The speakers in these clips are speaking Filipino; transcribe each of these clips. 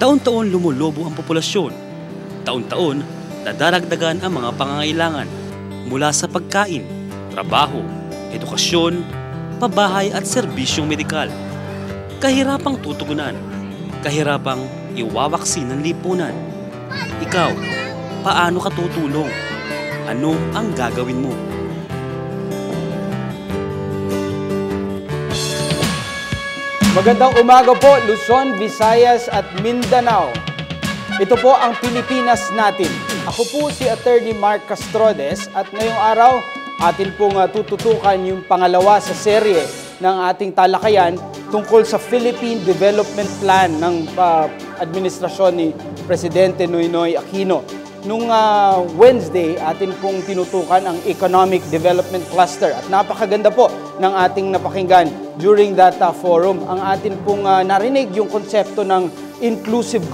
Taon-taon lumulobo ang populasyon. Taon-taon, nadaragdagan ang mga pangangailangan mula sa pagkain, trabaho, edukasyon, pabahay at serbisyong medikal. Kahirapang tutugunan, kahirapang iwawaksin ng lipunan. Ikaw, paano ka tutulong? Ano ang gagawin mo? Magandang umaga po, Luzon, Visayas at Mindanao. Ito po ang Pilipinas natin. Ako po si Attorney Mark Castrodes at ngayong araw atin pong tututukan yung pangalawa sa serye ng ating talakayan tungkol sa Philippine Development Plan ng administrasyon ni Presidente Noynoy Aquino. Nung Wednesday, atin pong tinutukan ang Economic Development Cluster at napakaganda po ng ating napakinggan during that forum. Ang atin pong narinig yung konsepto ng inclusive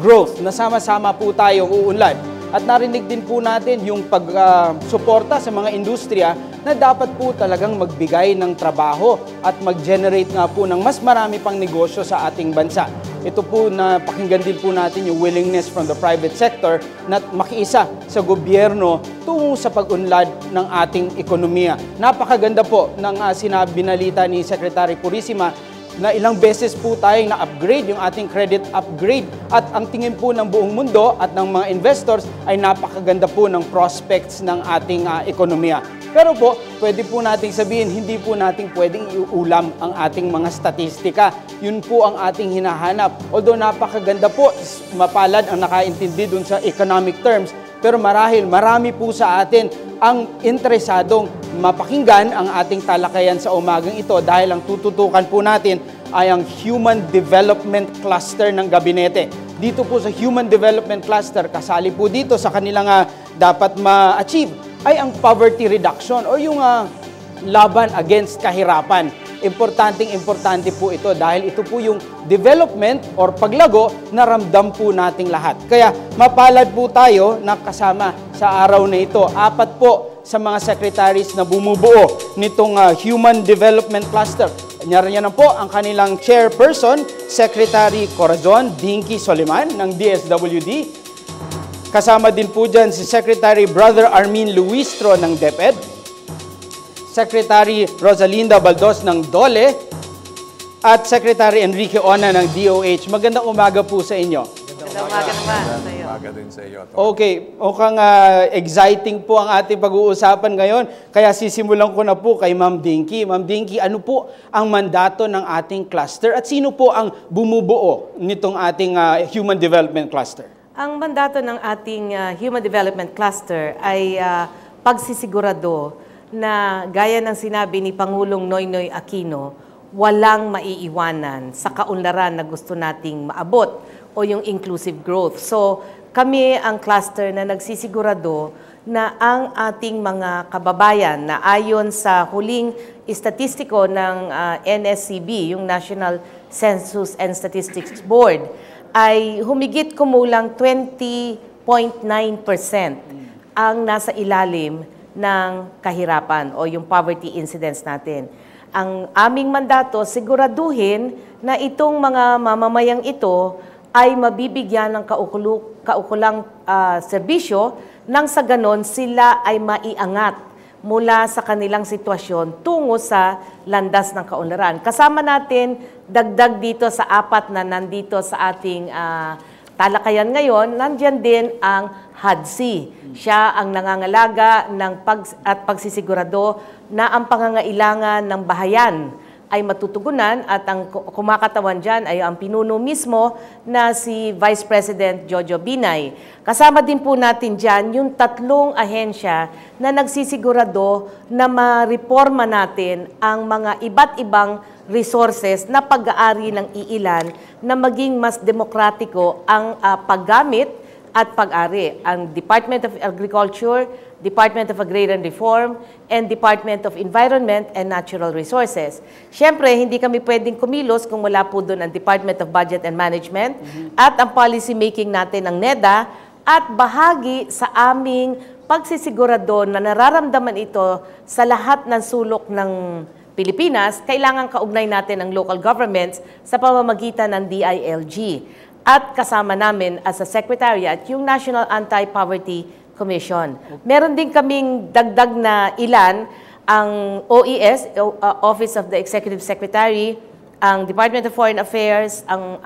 growth na sama-sama po tayong uunlad. At narinig din po natin yung pagsuporta sa mga industriya na dapat po talagang magbigay ng trabaho at mag-generate nga po ng mas marami pang negosyo sa ating bansa. Ito po na pakinggan din po natin yung willingness from the private sector na makiisa sa gobyerno tungo sa pag-unlad ng ating ekonomiya. Napakaganda po ng binalita ni Secretary Purisima na ilang beses po tayong na-upgrade yung ating credit upgrade at ang tingin po ng buong mundo at ng mga investors ay napakaganda po ng prospects ng ating ekonomiya. Pero po, pwede po nating sabihin, hindi po nating pwedeng iulam ang ating mga statistika. Yun po ang ating hinahanap. Although napakaganda po, mapalad ang nakaintindi dun sa economic terms, pero marami po sa atin ang interesadong mapakinggan ang ating talakayan sa umagang ito dahil ang tututukan po natin ay ang Human Development Cluster ng Gabinete. Dito po sa Human Development Cluster, kasali po dito sa kanilang dapat ma-achieve ay ang poverty reduction o yung laban against kahirapan. Importante po ito dahil ito po yung development or paglago na ramdam po nating lahat. Kaya mapalad po tayo na kasama sa araw na ito. 4 po sa mga secretaries na bumubuo nitong Human Development Cluster. Yan po ang kanilang chairperson, Secretary Corazon Dinky Soliman ng DSWD. Kasama din po dyan si Secretary Brother Armin Luistro ng DepEd, Secretary Rosalinda Baldos ng DOLE, at Secretary Enrique Ona ng DOH. Magandang umaga po sa inyo. Magandang umaga naman sa iyo. Umaga din sa iyo. Okay, mukhang exciting po ang ating pag-uusapan ngayon. Kaya sisimulan ko na po kay Ma'am Dinky. Ma'am Dinky, ano po ang mandato ng ating cluster at sino po ang bumubuo nitong ating Human Development Cluster? Ang mandato ng ating Human Development Cluster ay pagsisigurado na gaya ng sinabi ni Pangulong Noynoy Aquino, walang maiiwanan sa kaunlaran na gusto nating maabot o yung inclusive growth. So kami ang cluster na nagsisigurado na ang ating mga kababayan na ayon sa huling estatistiko ng NSCB, yung National Census and Statistics Board, ay humigit kumulang 20.9% ang nasa ilalim ng kahirapan o yung poverty incidence natin. Ang aming mandato, siguraduhin na itong mga mamamayang ito ay mabibigyan ng kaukulang serbisyo nang sa ganon sila ay maiangat mula sa kanilang sitwasyon tungo sa landas ng kaunlaran. Kasama natin, dagdag dito sa 4 na nandito sa ating talakayan ngayon, nandyan din ang HUD-C. Siya ang nangangalaga ng pagsisigurado na ang pangangailangan ng bahayan ay matutugunan at ang kumakatawan dyan ay ang pinuno mismo na si Vice President Jojo Binay. Kasama din po natin dyan yung 3 ahensya na nagsisigurado na ma-reforma natin ang mga iba't ibang resources na pag-aari ng iilan na maging mas demokratiko ang paggamit at pag-ari. Ang Department of Agriculture, Department of Agrarian Reform, and Department of Environment and Natural Resources. Siyempre, hindi kami pwedeng kumilos kung wala po doon ang Department of Budget and Management at ang policy making natin ng NEDA at bahagi sa aming pagsisigurado na nararamdaman ito sa lahat ng sulok ng Pilipinas, kailangan kaugnay natin ang local governments sa pamamagitan ng DILG. At kasama namin as a secretariat yung National Anti-Poverty Commission. Meron din kaming dagdag na ilan, ang OES, Office of the Executive Secretary, ang Department of Foreign Affairs, ang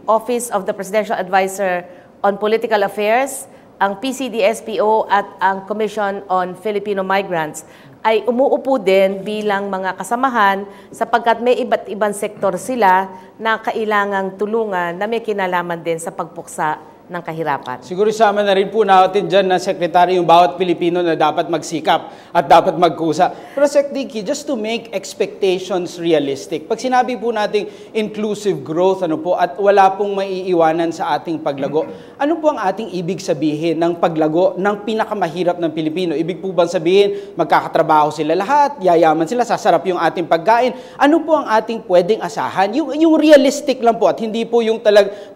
Office of the Presidential Advisor on Political Affairs, ang PCDSPO at ang Commission on Filipino Migrants ay umuupo din bilang mga kasamahan sapagkat may iba't ibang sektor sila na kailangang tulungan na may kinalaman din sa pagpuksa ng kahirapan. Siguro sama na rin po natin dyan na sekretary yung bawat Pilipino na dapat magsikap at dapat magkusa. Pero Sec. Dicky, just to make expectations realistic, pag sinabi po nating inclusive growth at wala pong maiiwanan sa ating paglago, ano po ang ating ibig sabihin ng paglago ng pinakamahirap ng Pilipino? Ibig po bang sabihin magkakatrabaho sila lahat, yayaman sila, sasarap yung ating pagkain? Ano po ang ating pwedeng asahan? Yung realistic lang po at hindi po yung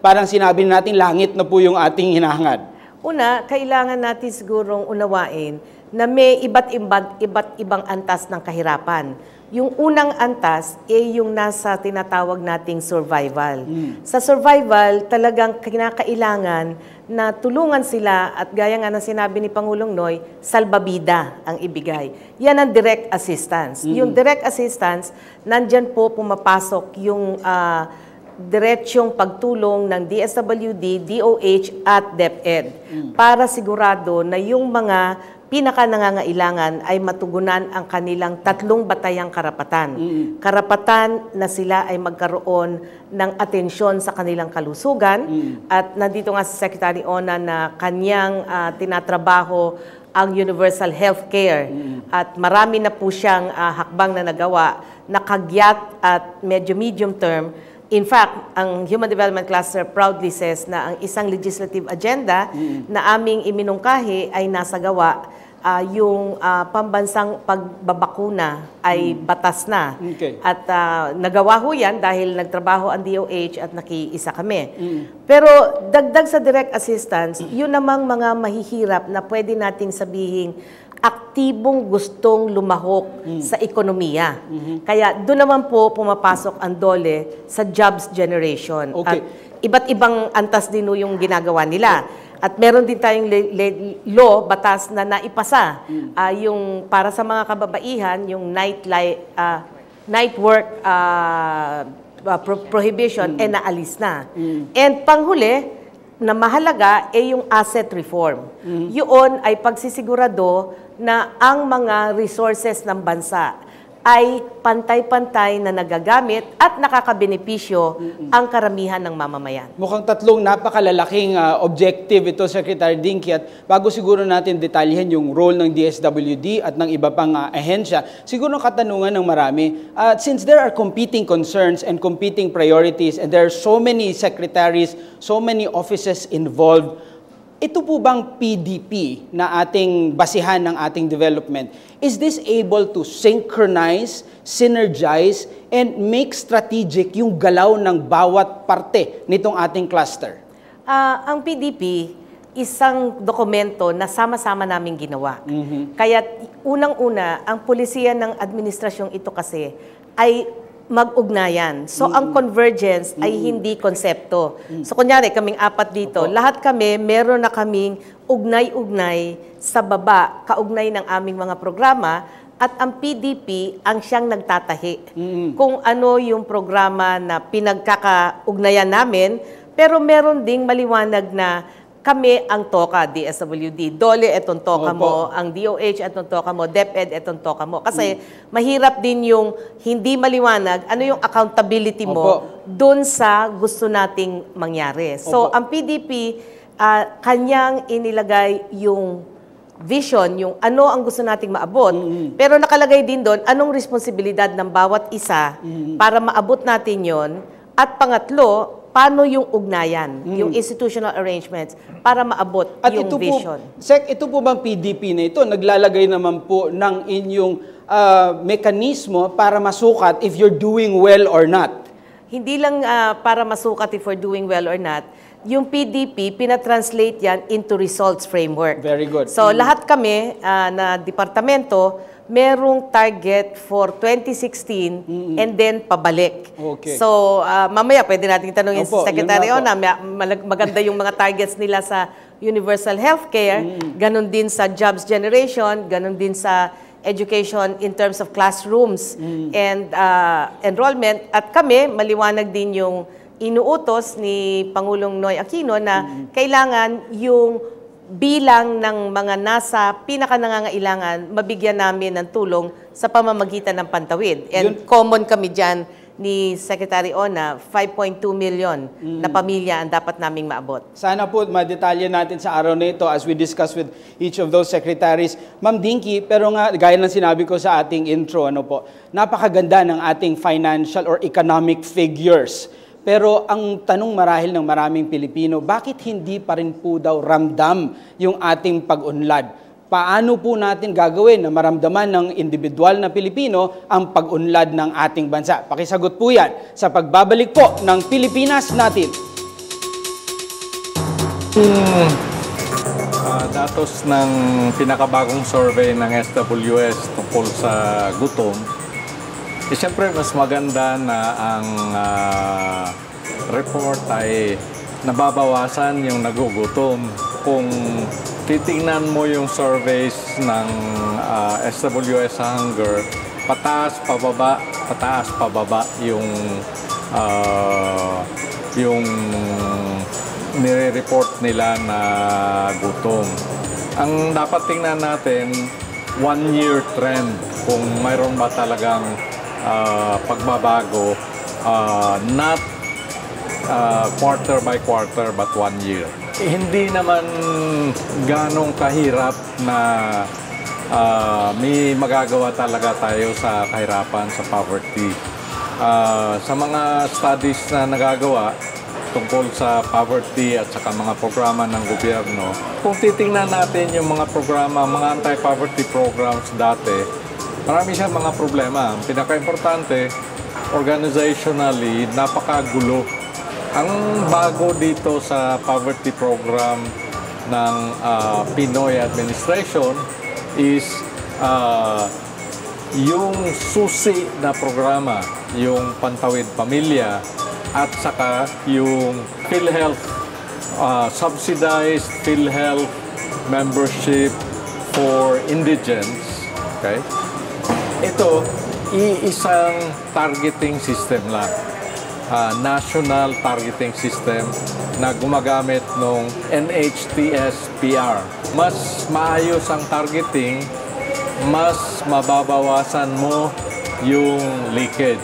parang sinabi natin langit na po yung ating hinahangad. Una, kailangan natin sigurong unawain na may iba't ibang antas ng kahirapan. Yung unang antas ay yung nasa tinatawag nating survival. Sa survival, talagang kinakailangan na tulungan sila at gaya nga na sinabi ni Pangulong Noy, salbabida ang ibigay. Yan ang direct assistance. Yung direct assistance, nandyan po pumapasok yung diretsyong pagtulong ng DSWD, DOH at DepEd para sigurado na yung mga pinaka-nangangailangan ay matugunan ang kanilang 3 batayang karapatan. Karapatan na sila ay magkaroon ng atensyon sa kanilang kalusugan at nandito nga si Secretary Ona na kanyang tinatrabaho ang universal health care at marami na po siyang hakbang na nagawa na kagyat at medyo medium term. In fact, ang Human Development Cluster proudly says na ang isang legislative agenda na aming iminungkahi ay nasagawa, yung pambansang pagbabakuna ay batas na. Okay. At nagawa ho yan dahil nagtrabaho ang DOH at nakiisa kami. Pero dagdag sa direct assistance, yun namang mga mahihirap na pwede nating sabihin aktibong gustong lumahok sa ekonomiya. Kaya doon naman po pumapasok ang DOLE sa jobs generation. Okay. At iba't ibang antas din yung ginagawa nila. At meron din tayong law, batas na naipasa, yung para sa mga kababaihan, yung night work prohibition, naalis na. And panghuli, na mahalaga ay yung asset reform. Yun ay pagsisigurado na ang mga resources ng bansa ay pantay-pantay na nagagamit at nakakabenepisyo ang karamihan ng mamamayan. Mukhang 3 napakalalaking objective ito, Secretary Dinky. At bago siguro natin detalyahin yung role ng DSWD at ng iba pang ahensya, siguro katanungan ng marami, since there are competing concerns and competing priorities and there are so many secretaries, so many offices involved, ito po bang PDP na ating basihan ng ating development, is this able to synchronize, synergize, and make strategic yung galaw ng bawat parte nitong ating cluster? Ang PDP, isang dokumento na sama-sama namin ginawa. Kaya unang-una, ang pulisiya ng administrasyong ito kasi ay mag-ugnayan. So, ang convergence ay hindi konsepto. So, kunyari, kaming 4 dito, lahat kami, meron na kaming ugnay-ugnay sa baba, kaugnay ng aming mga programa, at ang PDP ang siyang nagtatahi. Kung ano yung programa na pinagkakaugnayan namin, pero meron ding maliwanag na kami ang TOCA, DSWD. DOLE, etong TOCA mo. Ang DOH, etong TOCA mo. DepEd, etong TOCA mo. Kasi mahirap din yung hindi maliwanag, ano yung accountability mo dun sa gusto nating mangyari. So, ang PDP, kanyang inilagay yung vision, yung ano ang gusto nating maabot. Pero nakalagay din doon, anong responsibilidad ng bawat isa para maabot natin yon. At pangatlo, paano yung ugnayan, yung institutional arrangements para maabot at yung vision. Ito po bang PDP na ito, naglalagay naman po ng inyong mekanismo para masukat if you're doing well or not? Hindi lang para masukat if we're doing well or not. Yung PDP, pinatranslate yan into results framework. Very good. So lahat kami na departamento, merong target for 2016 and then pabalik. Okay. So, mamaya pwede nating tanungin si Opo, Secretary yun nga Ona, maganda yung mga targets nila sa universal healthcare, ganun din sa jobs generation, ganun din sa education in terms of classrooms and enrollment. At kami, maliwanag din yung inuutos ni Pangulong Noy Aquino na kailangan yung bilang ng mga nasa pinakanangangailangan, mabigyan namin ng tulong sa pamamagitan ng pantawid. And common kami dyan ni Secretary Ona, 5.2 million na pamilya ang dapat naming maabot. Sana po madetalye natin sa araw na ito as we discuss with each of those secretaries. Ma'am Dinky, pero nga, gaya ng sinabi ko sa ating intro, napakaganda ng ating financial or economic figures. Pero ang tanong marahil ng maraming Pilipino, bakit hindi pa rin po daw ramdam yung ating pag-unlad? Paano po natin gagawin na maramdaman ng individual na Pilipino ang pag-unlad ng ating bansa? Pakisagot po yan sa pagbabalik po ng Pilipinas Natin. Datos ng pinakabagong survey ng SWS tungkol sa gutom, siyempre mas maganda na ang report ay nababawasan yung nagugutom. Kung titingnan mo yung surveys ng SWS Hunger, pataas pababa yung nire-report nila na gutom. Ang dapat tingnan natin, 1-year trend, kung mayroon ba talagang pagbabago, not quarter by quarter but 1 year. Hindi naman ganong kahirap na may magagawa talaga tayo sa kahirapan, sa poverty. Sa mga studies na nagagawa tungkol sa poverty at saka mga programa ng gobyerno, kung titingnan natin yung mga programa, mga anti-poverty programs dati, marami siyang mga problema. Ang pinaka-importante, organizationally, napakagulo. Ang bago dito sa poverty program ng Pinoy administration is yung susi na programa, yung Pantawid Pamilya, at saka yung PhilHealth, subsidized PhilHealth membership for indigents. Okay? Ito, iisang targeting system lang. National targeting system na gumagamit ng NHTS-PR. Mas maayos ang targeting, mas mababawasan mo yung leakage.